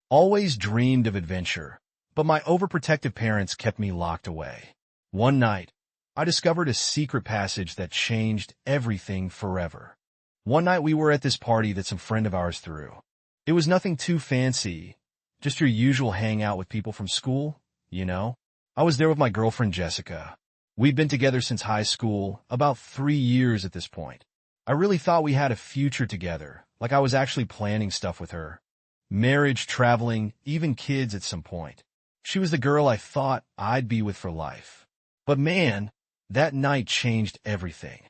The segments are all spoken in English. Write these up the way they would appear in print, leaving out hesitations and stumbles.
Always dreamed of adventure, but my overprotective parents kept me locked away. One night, I discovered a secret passage that changed everything forever. One night we were at this party that some friend of ours threw. It was nothing too fancy, just your usual hangout with people from school, you know. I was there with my girlfriend Jessica. We'd been together since high school, about 3 years at this point. I really thought we had a future together, like I was actually planning stuff with her. Marriage, traveling, even kids at some point. She was the girl I thought I'd be with for life. But man, that night changed everything.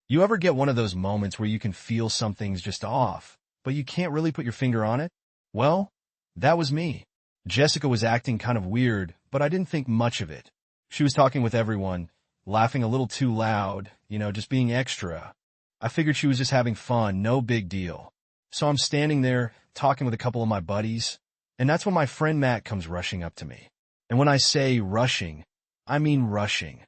You ever get one of those moments where you can feel something's just off, but you can't really put your finger on it? Well, that was me. Jessica was acting kind of weird, but I didn't think much of it. She was talking with everyone, laughing a little too loud, just being extra. I figured she was just having fun, no big deal. So I'm standing there, talking with a couple of my buddies, and that's when my friend Matt comes rushing up to me. And when I say rushing, I mean rushing.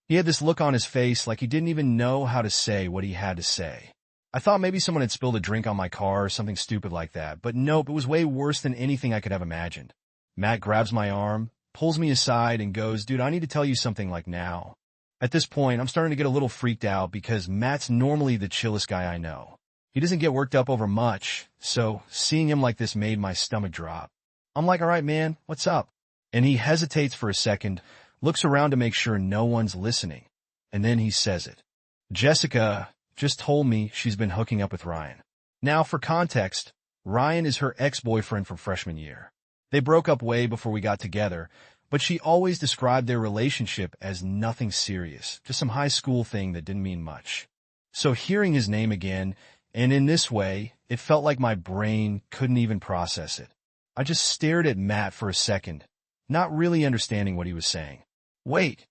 He had this look on his face like he didn't even know how to say what he had to say. I thought maybe someone had spilled a drink on my car or something stupid like that, but nope, it was way worse than anything I could have imagined. Matt grabs my arm, pulls me aside, and goes, "Dude, I need to tell you something like now." At this point, I'm starting to get a little freaked out because Matt's normally the chillest guy I know. He doesn't get worked up over much, so seeing him like this made my stomach drop. I'm like, "All right, man, what's up?" And he hesitates for a second, looks around to make sure no one's listening, and then he says it. "Jessica just told me she's been hooking up with Ryan." Now, for context, Ryan is her ex-boyfriend from freshman year. They broke up way before we got together, but she always described their relationship as nothing serious, just some high school thing that didn't mean much. So hearing his name again, and in this way, it felt like my brain couldn't even process it. I just stared at Matt for a second, not really understanding what he was saying. "Wait,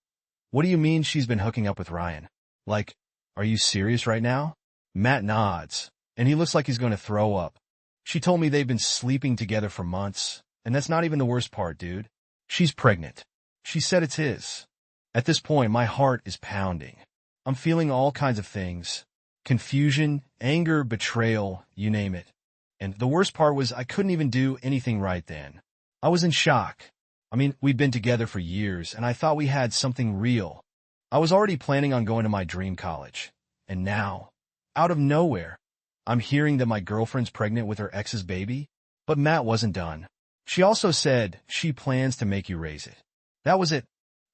what do you mean she's been hooking up with Ryan? Like, are you serious right now?" Matt nods, and he looks like he's going to throw up. "She told me they've been sleeping together for months, and that's not even the worst part, dude. She's pregnant. She said it's his." At this point, my heart is pounding. I'm feeling all kinds of things. Confusion, anger, betrayal, you name it. And the worst part was I couldn't even do anything right then. I was in shock. I mean, we'd been together for years, and I thought we had something real. I was already planning on going to my dream college. And now, out of nowhere, I'm hearing that my girlfriend's pregnant with her ex's baby. But Matt wasn't done. She also said she plans to make you raise it. That was it.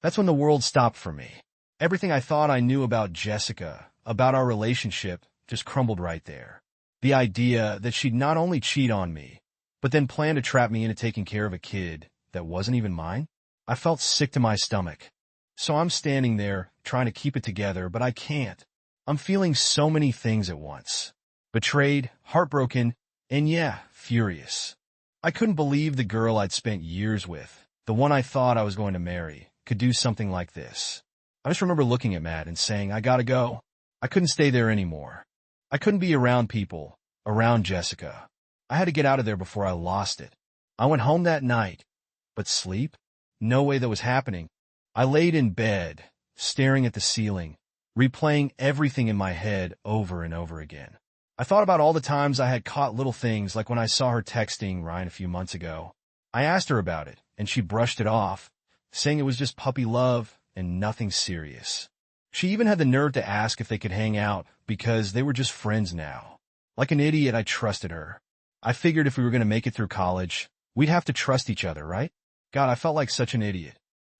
That's when the world stopped for me. Everything I thought I knew about Jessica, about our relationship, just crumbled right there. The idea that she'd not only cheat on me, but then plan to trap me into taking care of a kid that wasn't even mine? I felt sick to my stomach. So I'm standing there, trying to keep it together, but I can't. I'm feeling so many things at once. Betrayed, heartbroken, and yeah, furious. I couldn't believe the girl I'd spent years with, the one I thought I was going to marry, could do something like this. I just remember looking at Matt and saying, "I gotta go." I couldn't stay there anymore. I couldn't be around people, around Jessica. I had to get out of there before I lost it. I went home that night, but sleep? No way that was happening. I laid in bed, staring at the ceiling, replaying everything in my head over and over again. I thought about all the times I had caught little things, like when I saw her texting Ryan a few months ago. I asked her about it, and she brushed it off, saying it was just puppy love and nothing serious. She even had the nerve to ask if they could hang out because they were just friends now. Like an idiot, I trusted her. I figured if we were going to make it through college, we'd have to trust each other, right? God, I felt like such an idiot.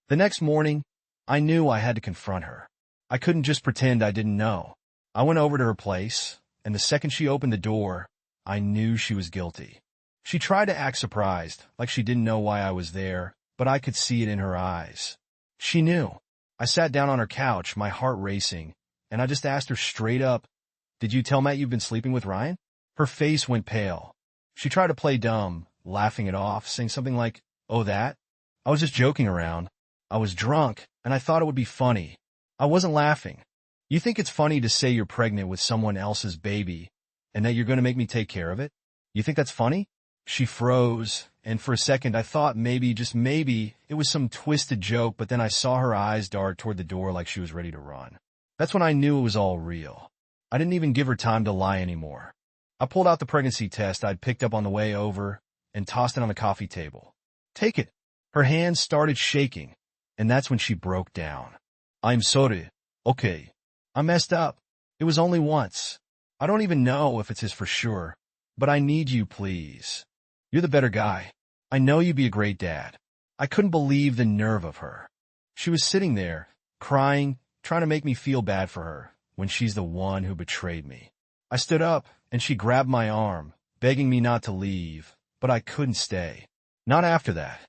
The next morning, I knew I had to confront her. I couldn't just pretend I didn't know. I went over to her place, and the second she opened the door, I knew she was guilty. She tried to act surprised, like she didn't know why I was there, but I could see it in her eyes. She knew. I sat down on her couch, my heart racing, and I just asked her straight up, "Did you tell Matt you've been sleeping with Ryan?" Her face went pale. She tried to play dumb, laughing it off, saying something like, "Oh, that? I was just joking around. I was drunk, and I thought it would be funny. I wasn't laughing." You think it's funny to say you're pregnant with someone else's baby and that you're going to make me take care of it? You think that's funny? She froze, and for a second I thought maybe, just maybe, it was some twisted joke, but then I saw her eyes dart toward the door like she was ready to run. That's when I knew it was all real. I didn't even give her time to lie anymore. I pulled out the pregnancy test I'd picked up on the way over, and tossed it on the coffee table. "Take it." Her hands started shaking, and that's when she broke down. "I'm sorry. Okay. I messed up. It was only once. I don't even know if it's his for sure, but I need you, please. You're the better guy. I know you'd be a great dad." I couldn't believe the nerve of her. She was sitting there, crying, trying to make me feel bad for her, when she's the one who betrayed me. I stood up, and she grabbed my arm, begging me not to leave, but I couldn't stay. "Not after that.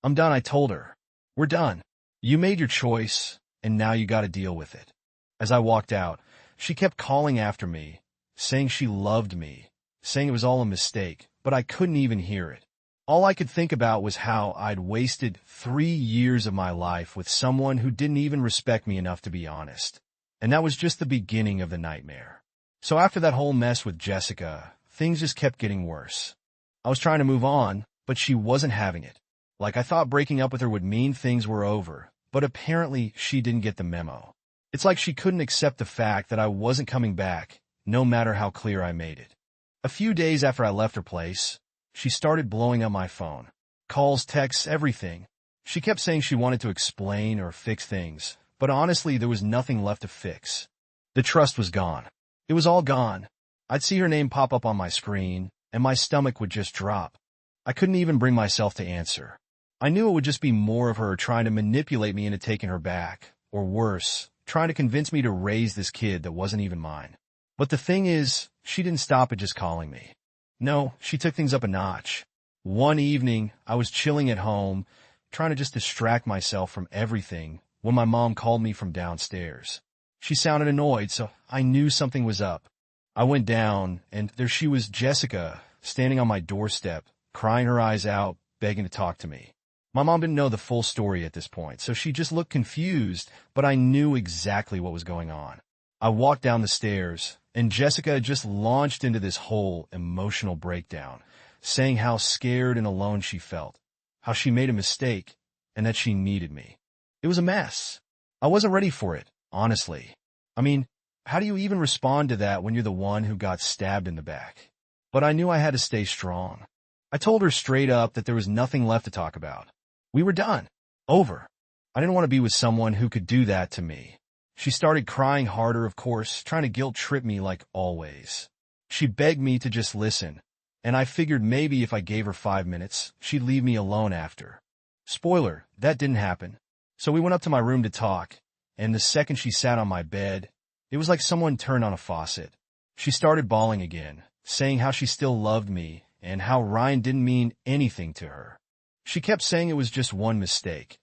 I'm done," I told her. "We're done. You made your choice, and now you gotta deal with it." As I walked out, she kept calling after me, saying she loved me, saying it was all a mistake, but I couldn't even hear it. All I could think about was how I'd wasted 3 years of my life with someone who didn't even respect me enough to be honest. And that was just the beginning of the nightmare. So after that whole mess with Jessica, things just kept getting worse. I was trying to move on, but she wasn't having it. Like I thought breaking up with her would mean things were over, but apparently she didn't get the memo. It's like she couldn't accept the fact that I wasn't coming back, no matter how clear I made it. A few days after I left her place, she started blowing up my phone. Calls, texts, everything. She kept saying she wanted to explain or fix things, but honestly there was nothing left to fix. The trust was gone. It was all gone. I'd see her name pop up on my screen, and my stomach would just drop. I couldn't even bring myself to answer. I knew it would just be more of her trying to manipulate me into taking her back, or worse, trying to convince me to raise this kid that wasn't even mine. But the thing is, she didn't stop at just calling me. No, she took things up a notch. One evening, I was chilling at home, trying to just distract myself from everything, when my mom called me from downstairs. She sounded annoyed, so I knew something was up. I went down, and there she was, Jessica, standing on my doorstep, crying her eyes out, begging to talk to me. My mom didn't know the full story at this point, so she just looked confused, but I knew exactly what was going on. I walked down the stairs, and Jessica just launched into this whole emotional breakdown, saying how scared and alone she felt, how she made a mistake, and that she needed me. It was a mess. I wasn't ready for it, honestly. I mean, how do you even respond to that when you're the one who got stabbed in the back? But I knew I had to stay strong. I told her straight up that there was nothing left to talk about. We were done. Over. I didn't want to be with someone who could do that to me. She started crying harder, of course, trying to guilt-trip me like always. She begged me to just listen, and I figured maybe if I gave her 5 minutes, she'd leave me alone after. Spoiler, that didn't happen. So we went up to my room to talk, and the second she sat on my bed, it was like someone turned on a faucet. She started bawling again, saying how she still loved me, and how Ryan didn't mean anything to her. She kept saying it was just one mistake,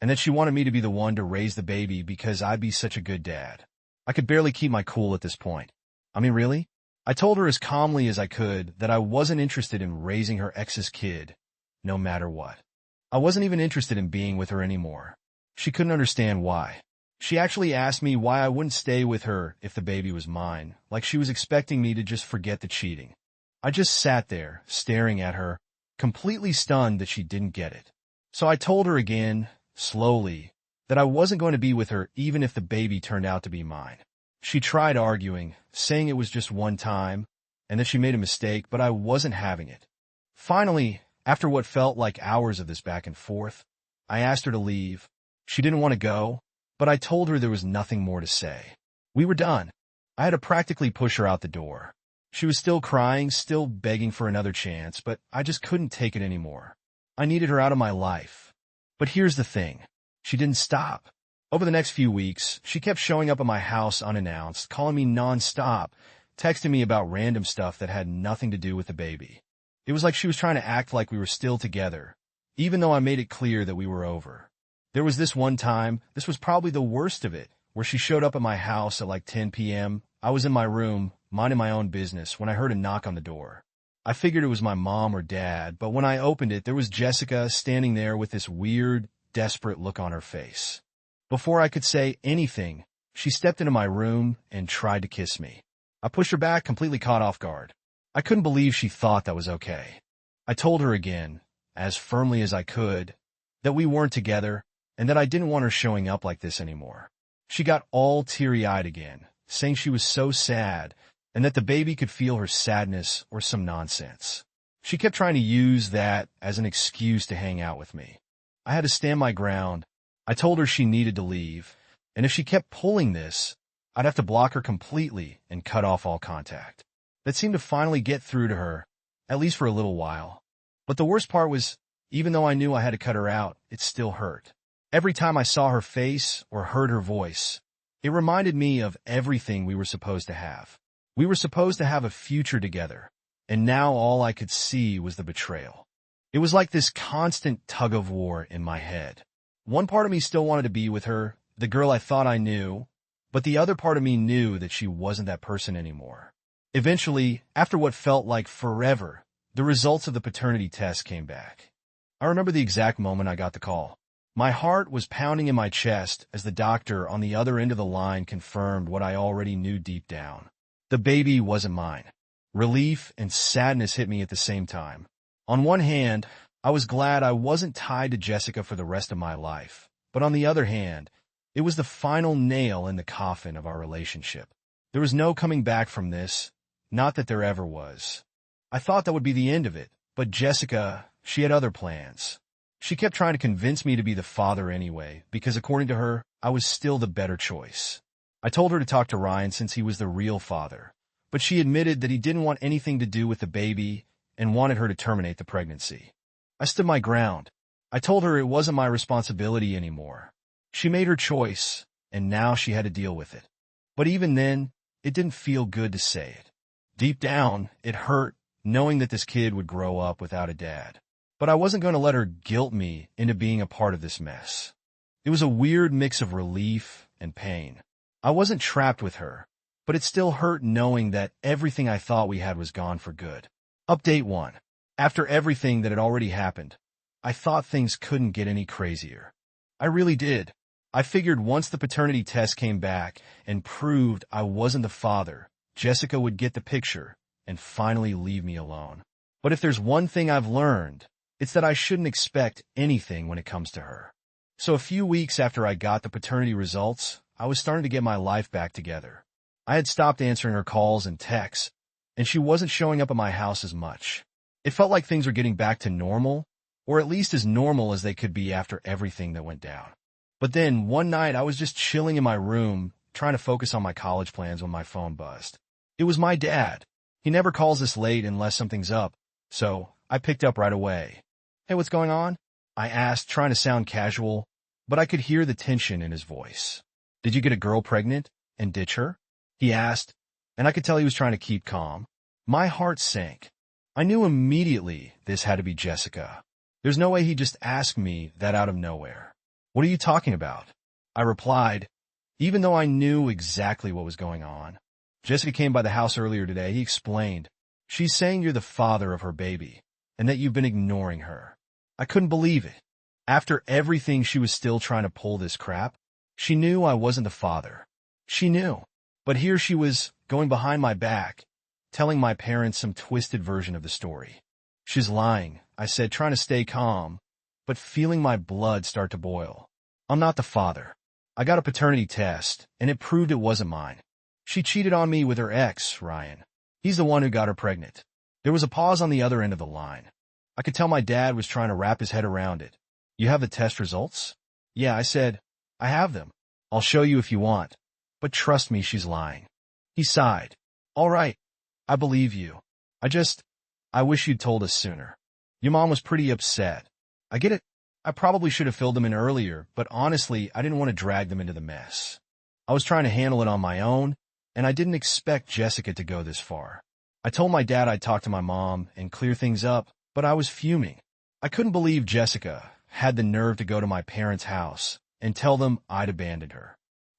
and that she wanted me to be the one to raise the baby because I'd be such a good dad. I could barely keep my cool at this point. I mean, really? I told her as calmly as I could that I wasn't interested in raising her ex's kid, no matter what. I wasn't even interested in being with her anymore. She couldn't understand why. She actually asked me why I wouldn't stay with her if the baby was mine, like she was expecting me to just forget the cheating. I just sat there, staring at her, completely stunned that she didn't get it. So I told her again, slowly, that I wasn't going to be with her even if the baby turned out to be mine. She tried arguing, saying it was just one time, and that she made a mistake, but I wasn't having it. Finally, after what felt like hours of this back and forth, I asked her to leave. She didn't want to go, but I told her there was nothing more to say. We were done. I had to practically push her out the door. She was still crying, still begging for another chance, but I just couldn't take it anymore. I needed her out of my life. But here's the thing. She didn't stop. Over the next few weeks, she kept showing up at my house unannounced, calling me nonstop, texting me about random stuff that had nothing to do with the baby. It was like she was trying to act like we were still together, even though I made it clear that we were over. There was this one time, this was probably the worst of it, where she showed up at my house at like 10 p.m. I was in my room, minding my own business, when I heard a knock on the door. I figured it was my mom or dad, but when I opened it, there was Jessica standing there with this weird, desperate look on her face. Before I could say anything, she stepped into my room and tried to kiss me. I pushed her back, completely caught off guard. I couldn't believe she thought that was okay. I told her again, as firmly as I could, that we weren't together and that I didn't want her showing up like this anymore. She got all teary-eyed again, saying she was so sad and that the baby could feel her sadness or some nonsense. She kept trying to use that as an excuse to hang out with me. I had to stand my ground. I told her she needed to leave, and if she kept pulling this, I'd have to block her completely and cut off all contact. That seemed to finally get through to her, at least for a little while. But the worst part was, even though I knew I had to cut her out, it still hurt. Every time I saw her face or heard her voice, it reminded me of everything we were supposed to have. We were supposed to have a future together, and now all I could see was the betrayal. It was like this constant tug-of-war in my head. One part of me still wanted to be with her, the girl I thought I knew, but the other part of me knew that she wasn't that person anymore. Eventually, after what felt like forever, the results of the paternity test came back. I remember the exact moment I got the call. My heart was pounding in my chest as the doctor on the other end of the line confirmed what I already knew deep down. The baby wasn't mine. Relief and sadness hit me at the same time. On one hand, I was glad I wasn't tied to Jessica for the rest of my life, but on the other hand, it was the final nail in the coffin of our relationship. There was no coming back from this, not that there ever was. I thought that would be the end of it, but Jessica, she had other plans. She kept trying to convince me to be the father anyway, because according to her, I was still the better choice. I told her to talk to Ryan since he was the real father, but she admitted that he didn't want anything to do with the baby and wanted her to terminate the pregnancy. I stood my ground. I told her it wasn't my responsibility anymore. She made her choice, and now she had to deal with it. But even then, it didn't feel good to say it. Deep down, it hurt knowing that this kid would grow up without a dad. But I wasn't going to let her guilt me into being a part of this mess. It was a weird mix of relief and pain. I wasn't trapped with her, but it still hurt knowing that everything I thought we had was gone for good. Update 1. After everything that had already happened, I thought things couldn't get any crazier. I really did. I figured once the paternity test came back and proved I wasn't the father, Jessica would get the picture and finally leave me alone. But if there's one thing I've learned, it's that I shouldn't expect anything when it comes to her. So a few weeks after I got the paternity results, I was starting to get my life back together. I had stopped answering her calls and texts, and she wasn't showing up at my house as much. It felt like things were getting back to normal, or at least as normal as they could be after everything that went down. But then, one night, I was just chilling in my room, trying to focus on my college plans when my phone buzzed. It was my dad. He never calls this late unless something's up, so I picked up right away. "Hey, what's going on?" I asked, trying to sound casual, but I could hear the tension in his voice. "Did you get a girl pregnant and ditch her?" he asked, and I could tell he was trying to keep calm. My heart sank. I knew immediately this had to be Jessica. There's no way he'd just ask me that out of nowhere. "What are you talking about?" I replied, even though I knew exactly what was going on. "Jessica came by the house earlier today," he explained. "She's saying you're the father of her baby, and that you've been ignoring her." I couldn't believe it. After everything, she was still trying to pull this crap. She knew I wasn't the father. She knew. But here she was, going behind my back, telling my parents some twisted version of the story. "She's lying," I said, trying to stay calm, but feeling my blood start to boil. "I'm not the father. I got a paternity test, and it proved it wasn't mine. She cheated on me with her ex, Ryan. He's the one who got her pregnant." There was a pause on the other end of the line. I could tell my dad was trying to wrap his head around it. "You have the test results?" "Yeah," I said. "I have them. I'll show you if you want. But trust me, she's lying." He sighed. "All right. I believe you. I wish you'd told us sooner. Your mom was pretty upset. I get it. I probably should have filled them in earlier, but honestly, I didn't want to drag them into the mess. I was trying to handle it on my own, and I didn't expect Jessica to go this far. I told my dad I'd talk to my mom and clear things up, but I was fuming. I couldn't believe Jessica had the nerve to go to my parents' house and tell them I'd abandoned her.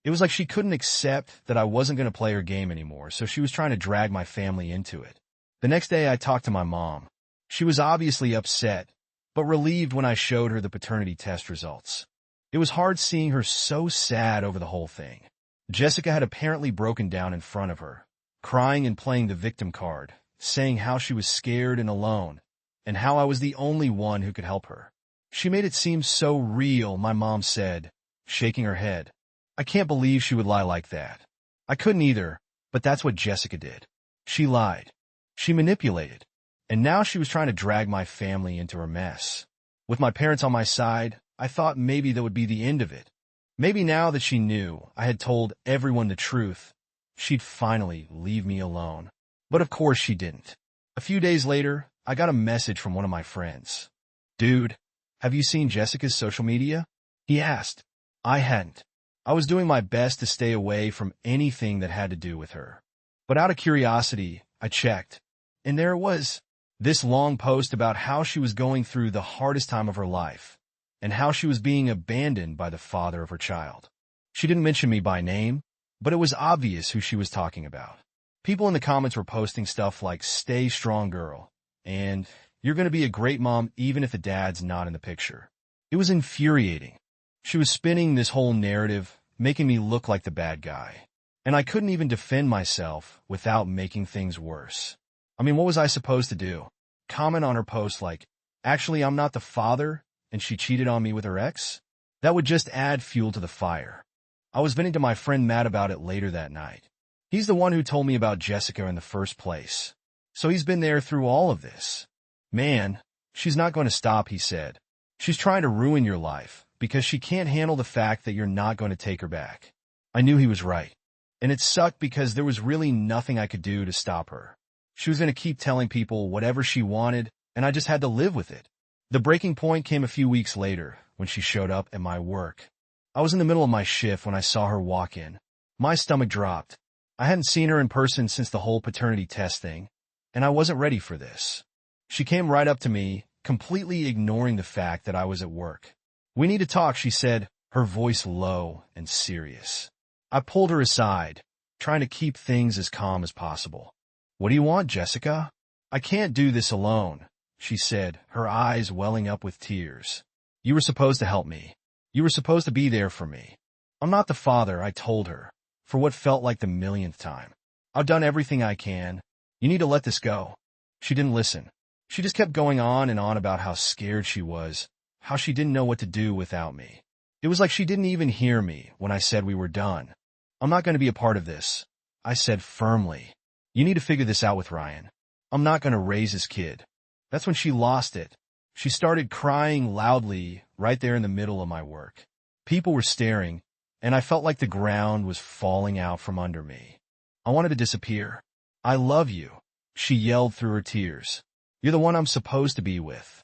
It was like she couldn't accept that I wasn't going to play her game anymore, so she was trying to drag my family into it. The next day, I talked to my mom. She was obviously upset, but relieved when I showed her the paternity test results. It was hard seeing her so sad over the whole thing. Jessica had apparently broken down in front of her, crying and playing the victim card, saying how she was scared and alone, and how I was the only one who could help her. She made it seem so real, my mom said, shaking her head. "I can't believe she would lie like that." I couldn't either, but that's what Jessica did. She lied. She manipulated. And now she was trying to drag my family into her mess. With my parents on my side, I thought maybe that would be the end of it. Maybe now that she knew I had told everyone the truth, she'd finally leave me alone. But of course she didn't. A few days later, I got a message from one of my friends. "Dude, have you seen Jessica's social media?" he asked. I hadn't. I was doing my best to stay away from anything that had to do with her. But out of curiosity, I checked. And there it was. This long post about how she was going through the hardest time of her life, and how she was being abandoned by the father of her child. She didn't mention me by name, but it was obvious who she was talking about. People in the comments were posting stuff like, "Stay strong, girl," and "You're going to be a great mom even if the dad's not in the picture." It was infuriating. She was spinning this whole narrative, making me look like the bad guy. And I couldn't even defend myself without making things worse. I mean, what was I supposed to do? Comment on her post like, "Actually, I'm not the father, and she cheated on me with her ex?" That would just add fuel to the fire. I was venting to my friend Matt about it later that night. He's the one who told me about Jessica in the first place. So he's been there through all of this. "Man, she's not going to stop," he said. "She's trying to ruin your life because she can't handle the fact that you're not going to take her back." I knew he was right. And it sucked because there was really nothing I could do to stop her. She was going to keep telling people whatever she wanted, and I just had to live with it. The breaking point came a few weeks later when she showed up at my work. I was in the middle of my shift when I saw her walk in. My stomach dropped. I hadn't seen her in person since the whole paternity test thing, and I wasn't ready for this. She came right up to me, completely ignoring the fact that I was at work. "We need to talk," she said, her voice low and serious. I pulled her aside, trying to keep things as calm as possible. "What do you want, Jessica?" "I can't do this alone," she said, her eyes welling up with tears. "You were supposed to help me. You were supposed to be there for me. I'm not the father," I told her, for what felt like the millionth time. "I've done everything I can. You need to let this go." She didn't listen. She just kept going on and on about how scared she was, how she didn't know what to do without me. It was like she didn't even hear me when I said we were done. "I'm not going to be a part of this," I said firmly. "You need to figure this out with Ryan. I'm not going to raise his kid." That's when she lost it. She started crying loudly right there in the middle of my work. People were staring, and I felt like the ground was falling out from under me. I wanted to disappear. "I love you," she yelled through her tears. "You're the one I'm supposed to be with."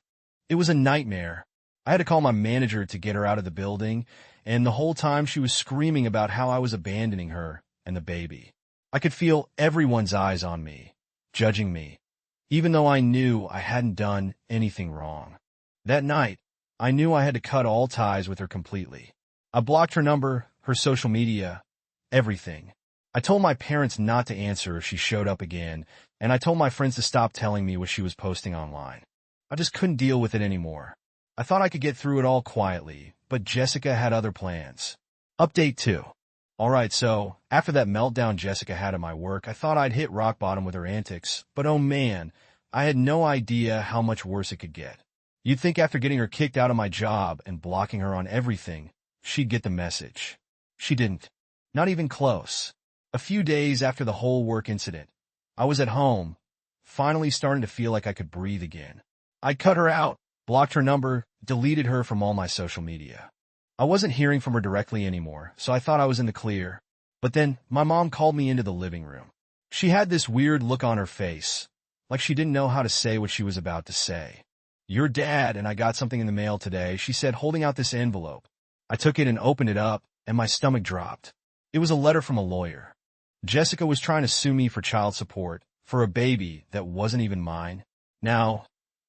It was a nightmare. I had to call my manager to get her out of the building, and the whole time she was screaming about how I was abandoning her and the baby. I could feel everyone's eyes on me, judging me, even though I knew I hadn't done anything wrong. That night, I knew I had to cut all ties with her completely. I blocked her number, her social media, everything. I told my parents not to answer if she showed up again, and I told my friends to stop telling me what she was posting online. I just couldn't deal with it anymore. I thought I could get through it all quietly, but Jessica had other plans. Update 2. Alright, so, after that meltdown Jessica had at my work, I thought I'd hit rock bottom with her antics, but oh man, I had no idea how much worse it could get. You'd think after getting her kicked out of my job and blocking her on everything, she'd get the message. She didn't. Not even close. A few days after the whole work incident, I was at home, finally starting to feel like I could breathe again. I cut her out, blocked her number, deleted her from all my social media. I wasn't hearing from her directly anymore, so I thought I was in the clear. But then, my mom called me into the living room. She had this weird look on her face, like she didn't know how to say what she was about to say. "Your dad and I got something in the mail today," she said, holding out this envelope. I took it and opened it up, and my stomach dropped. It was a letter from a lawyer. Jessica was trying to sue me for child support, for a baby that wasn't even mine. Now,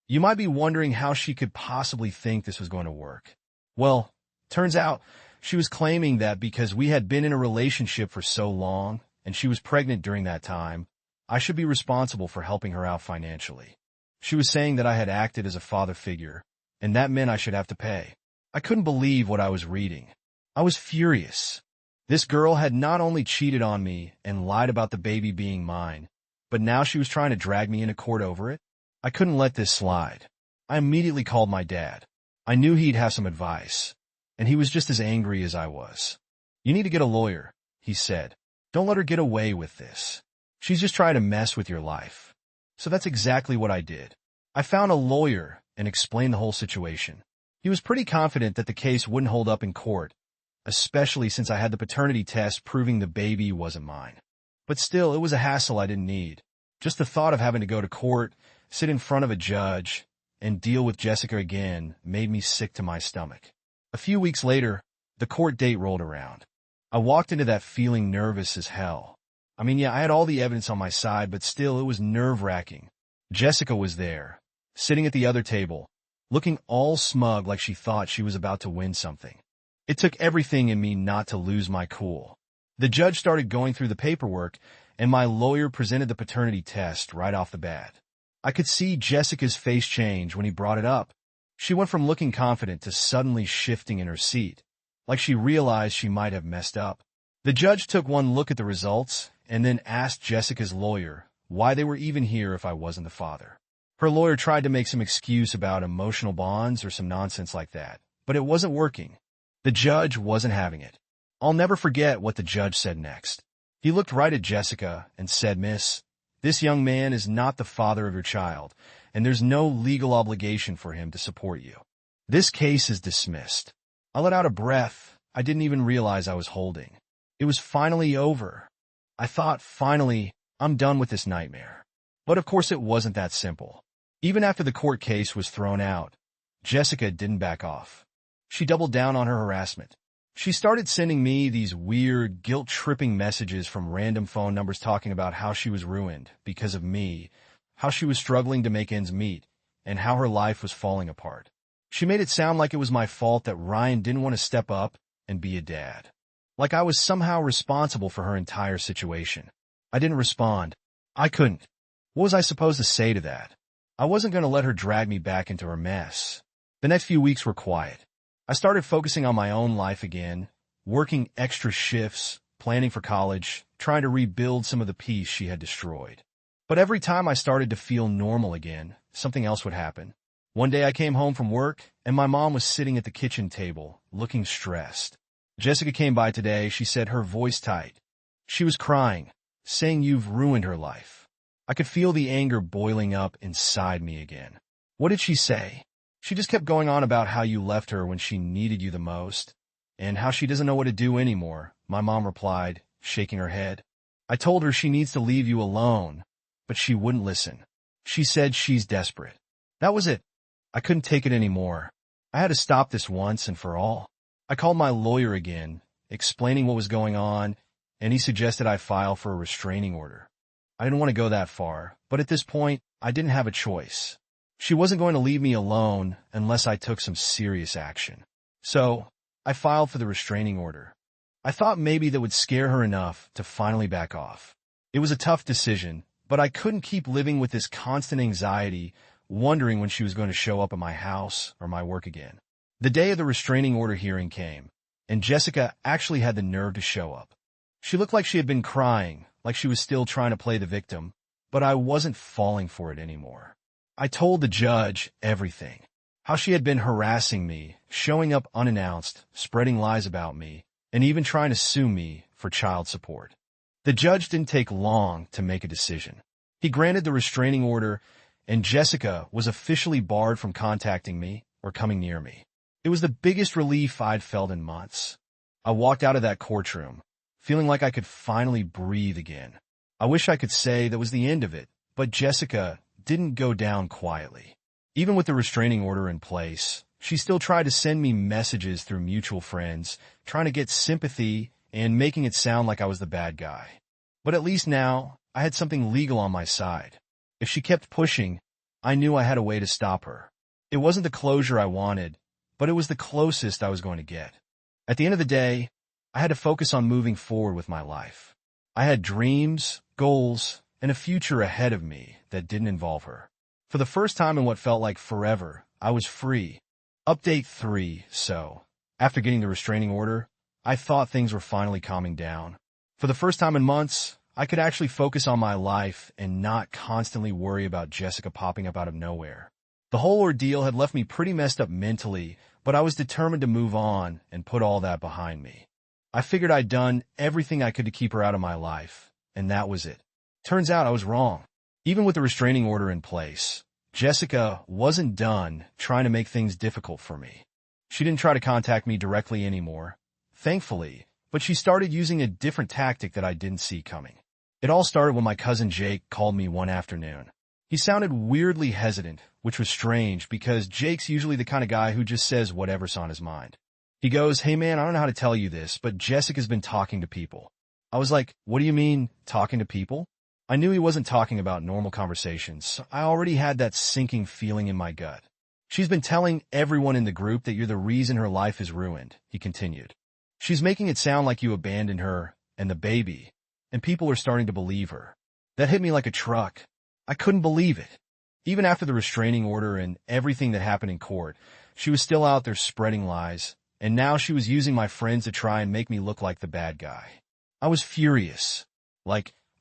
you might be wondering how she could possibly think this was going to work. Well, turns out she was claiming that because we had been in a relationship for so long, and she was pregnant during that time, I should be responsible for helping her out financially. She was saying that I had acted as a father figure, and that meant I should have to pay. I couldn't believe what I was reading. I was furious. This girl had not only cheated on me and lied about the baby being mine, but now she was trying to drag me into court over it. I couldn't let this slide. I immediately called my dad. I knew he'd have some advice, and he was just as angry as I was. "You need to get a lawyer," he said. "Don't let her get away with this. She's just trying to mess with your life." So that's exactly what I did. I found a lawyer and explained the whole situation. He was pretty confident that the case wouldn't hold up in court, especially since I had the paternity test proving the baby wasn't mine. But still, it was a hassle I didn't need. Just the thought of having to go to court, sit in front of a judge, and deal with Jessica again made me sick to my stomach. A few weeks later, the court date rolled around. I walked into that feeling nervous as hell. I mean, yeah, I had all the evidence on my side, but still, it was nerve-wracking. Jessica was there, sitting at the other table, looking all smug like she thought she was about to win something. It took everything in me not to lose my cool. The judge started going through the paperwork, and my lawyer presented the paternity test right off the bat. I could see Jessica's face change when he brought it up. She went from looking confident to suddenly shifting in her seat, like she realized she might have messed up. The judge took one look at the results and then asked Jessica's lawyer why they were even here if I wasn't the father. Her lawyer tried to make some excuse about emotional bonds or some nonsense like that, but it wasn't working. The judge wasn't having it. I'll never forget what the judge said next. He looked right at Jessica and said, "Miss, this young man is not the father of your child, and there's no legal obligation for him to support you. This case is dismissed." I let out a breath I didn't even realize I was holding. It was finally over. I thought, finally, I'm done with this nightmare. But of course it wasn't that simple. Even after the court case was thrown out, Jessica didn't back off. She doubled down on her harassment. She started sending me these weird, guilt-tripping messages from random phone numbers talking about how she was ruined because of me, how she was struggling to make ends meet, and how her life was falling apart. She made it sound like it was my fault that Ryan didn't want to step up and be a dad. Like I was somehow responsible for her entire situation. I didn't respond. I couldn't. What was I supposed to say to that? I wasn't going to let her drag me back into her mess. The next few weeks were quiet. I started focusing on my own life again, working extra shifts, planning for college, trying to rebuild some of the peace she had destroyed. But every time I started to feel normal again, something else would happen. One day I came home from work, and my mom was sitting at the kitchen table, looking stressed. Jessica came by today, she said, her voice tight. She was crying, saying you've ruined her life. I could feel the anger boiling up inside me again. What did she say? She just kept going on about how you left her when she needed you the most, and how she doesn't know what to do anymore, my mom replied, shaking her head. I told her she needs to leave you alone, but she wouldn't listen. She said she's desperate. That was it. I couldn't take it anymore. I had to stop this once and for all. I called my lawyer again, explaining what was going on, and he suggested I file for a restraining order. I didn't want to go that far, but at this point, I didn't have a choice. She wasn't going to leave me alone unless I took some serious action. So, I filed for the restraining order. I thought maybe that would scare her enough to finally back off. It was a tough decision, but I couldn't keep living with this constant anxiety, wondering when she was going to show up at my house or my work again. The day of the restraining order hearing came, and Jessica actually had the nerve to show up. She looked like she had been crying, like she was still trying to play the victim, but I wasn't falling for it anymore. I told the judge everything. How she had been harassing me, showing up unannounced, spreading lies about me, and even trying to sue me for child support. The judge didn't take long to make a decision. He granted the restraining order, and Jessica was officially barred from contacting me or coming near me. It was the biggest relief I'd felt in months. I walked out of that courtroom, feeling like I could finally breathe again. I wish I could say that was the end of it, but Jessica didn't go down quietly. Even with the restraining order in place, she still tried to send me messages through mutual friends, trying to get sympathy and making it sound like I was the bad guy. But at least now, I had something legal on my side. If she kept pushing, I knew I had a way to stop her. It wasn't the closure I wanted, but it was the closest I was going to get. At the end of the day, I had to focus on moving forward with my life. I had dreams, goals, and a future ahead of me that didn't involve her. For the first time in what felt like forever, I was free. Update 3. So, after getting the restraining order, I thought things were finally calming down. For the first time in months, I could actually focus on my life and not constantly worry about Jessica popping up out of nowhere. The whole ordeal had left me pretty messed up mentally, but I was determined to move on and put all that behind me. I figured I'd done everything I could to keep her out of my life, and that was it. Turns out I was wrong. Even with the restraining order in place, Jessica wasn't done trying to make things difficult for me. She didn't try to contact me directly anymore, thankfully, but she started using a different tactic that I didn't see coming. It all started when my cousin Jake called me one afternoon. He sounded weirdly hesitant, which was strange because Jake's usually the kind of guy who just says whatever's on his mind. He goes, "Hey man, I don't know how to tell you this, but Jessica's been talking to people." I was like, "What do you mean, talking to people?" I knew he wasn't talking about normal conversations, so I already had that sinking feeling in my gut. "She's been telling everyone in the group that you're the reason her life is ruined," he continued. "She's making it sound like you abandoned her and the baby, and people are starting to believe her." That hit me like a truck. I couldn't believe it. Even after the restraining order and everything that happened in court, she was still out there spreading lies, and now she was using my friends to try and make me look like the bad guy. I was furious.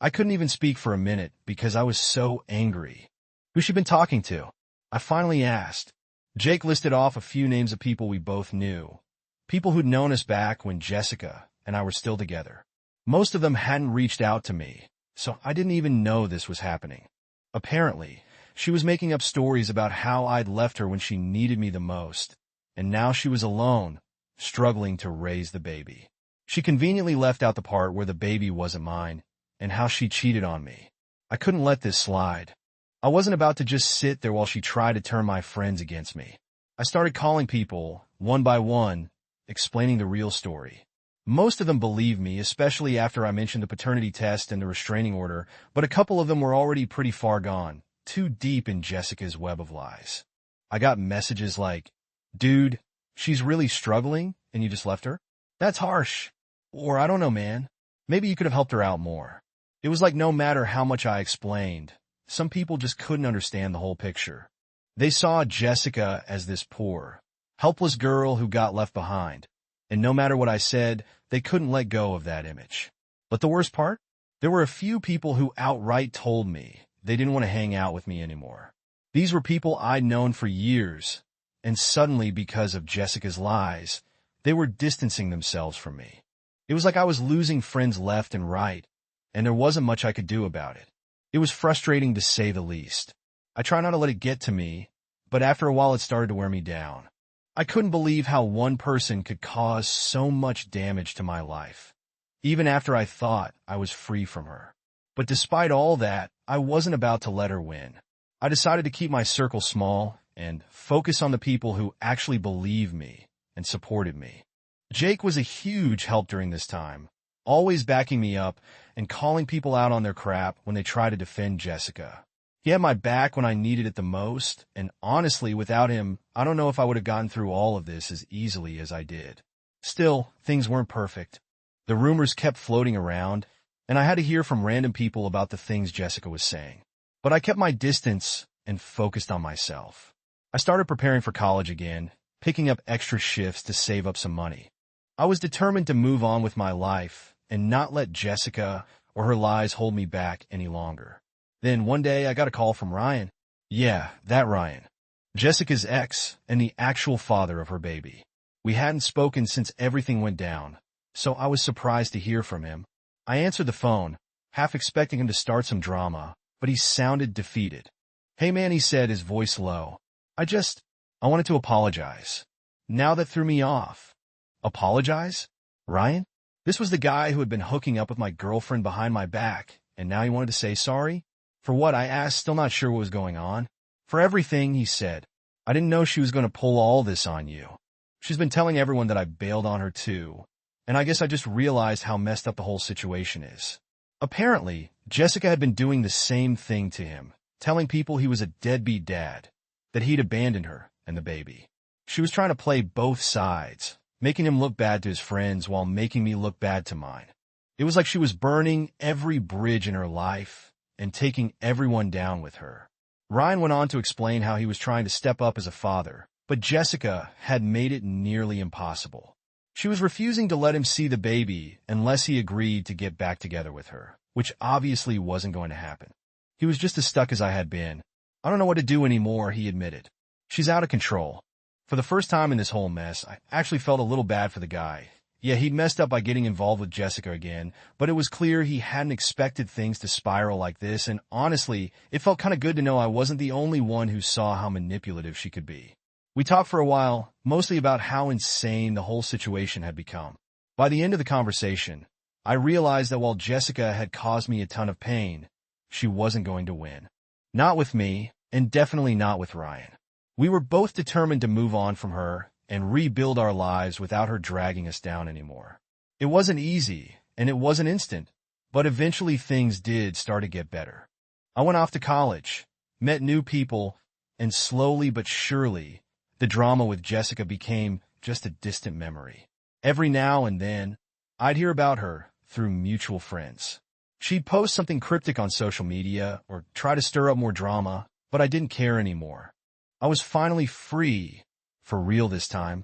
I couldn't even speak for a minute because I was so angry. "Who's she been talking to?" I finally asked. Jake listed off a few names of people we both knew, people who'd known us back when Jessica and I were still together. Most of them hadn't reached out to me, so I didn't even know this was happening. Apparently, she was making up stories about how I'd left her when she needed me the most, and now she was alone, struggling to raise the baby. She conveniently left out the part where the baby wasn't mine, and how she cheated on me. I couldn't let this slide. I wasn't about to just sit there while she tried to turn my friends against me. I started calling people, one by one, explaining the real story. Most of them believed me, especially after I mentioned the paternity test and the restraining order, but a couple of them were already pretty far gone, too deep in Jessica's web of lies. I got messages like, "Dude, she's really struggling, and you just left her? That's harsh." Or, "I don't know, man. Maybe you could have helped her out more." It was like no matter how much I explained, some people just couldn't understand the whole picture. They saw Jessica as this poor, helpless girl who got left behind, and no matter what I said, they couldn't let go of that image. But the worst part? There were a few people who outright told me they didn't want to hang out with me anymore. These were people I'd known for years, and suddenly, because of Jessica's lies, they were distancing themselves from me. It was like I was losing friends left and right, and there wasn't much I could do about it. It was frustrating to say the least. I try not to let it get to me, but after a while it started to wear me down. I couldn't believe how one person could cause so much damage to my life, even after I thought I was free from her. But despite all that, I wasn't about to let her win. I decided to keep my circle small and focus on the people who actually believed me and supported me. Jake was a huge help during this time, always backing me up and calling people out on their crap when they tried to defend Jessica. He had my back when I needed it the most, and honestly, without him, I don't know if I would have gotten through all of this as easily as I did. Still, things weren't perfect. The rumors kept floating around, and I had to hear from random people about the things Jessica was saying. But I kept my distance and focused on myself. I started preparing for college again, picking up extra shifts to save up some money. I was determined to move on with my life and not let Jessica or her lies hold me back any longer. Then one day I got a call from Ryan. Yeah, that Ryan. Jessica's ex and the actual father of her baby. We hadn't spoken since everything went down, so I was surprised to hear from him. I answered the phone, half expecting him to start some drama, but he sounded defeated. "Hey man," he said, his voice low. I wanted to apologize. Now that threw me off. Apologize? Ryan? This was the guy who had been hooking up with my girlfriend behind my back, and now he wanted to say sorry? For what, I asked, still not sure what was going on. "For everything," he said. "I didn't know she was going to pull all this on you. She's been telling everyone that I bailed on her too, and I guess I just realized how messed up the whole situation is." Apparently, Jessica had been doing the same thing to him, telling people he was a deadbeat dad, that he'd abandoned her and the baby. She was trying to play both sides, making him look bad to his friends while making me look bad to mine. It was like she was burning every bridge in her life and taking everyone down with her. Ryan went on to explain how he was trying to step up as a father, but Jessica had made it nearly impossible. She was refusing to let him see the baby unless he agreed to get back together with her, which obviously wasn't going to happen. He was just as stuck as I had been. "I don't know what to do anymore," he admitted. "She's out of control." For the first time in this whole mess, I actually felt a little bad for the guy, Yeah, he'd messed up by getting involved with Jessica again, but it was clear he hadn't expected things to spiral like this, and honestly, it felt kind of good to know I wasn't the only one who saw how manipulative she could be. We talked for a while, mostly about how insane the whole situation had become. By the end of the conversation, I realized that while Jessica had caused me a ton of pain, she wasn't going to win. Not with me, and definitely not with Ryan. We were both determined to move on from her and rebuild our lives without her dragging us down anymore. It wasn't easy, and it wasn't instant, but eventually things did start to get better. I went off to college, met new people, and slowly but surely, the drama with Jessica became just a distant memory. Every now and then, I'd hear about her through mutual friends. She'd post something cryptic on social media or try to stir up more drama, but I didn't care anymore. I was finally free, for real this time,